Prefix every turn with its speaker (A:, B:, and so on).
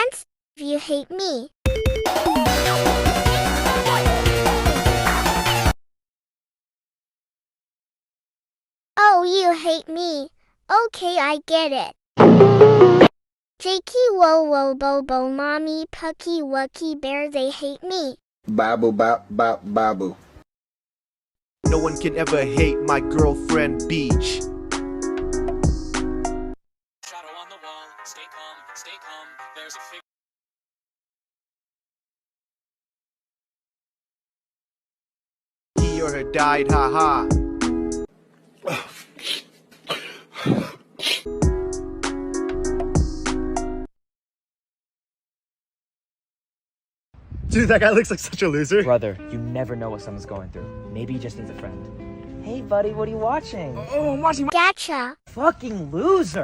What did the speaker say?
A: dance? You hate me. Oh, you hate me. Okay, I get it. Jakey wo wo bobo mommy pucky wucky bear, they hate me.
B: Babu bop bop babu.
C: No one can ever hate my girlfriend Beach.
D: Shadow on the wall, stay calm, there's a figure.
C: He or her died, haha.
E: Dude, that guy looks like such a loser.
F: Brother, you never know what someone's going through. Maybe he just needs a friend. Hey, buddy, what are you watching?
E: Oh, I'm watching
A: Gacha.
F: Fucking loser!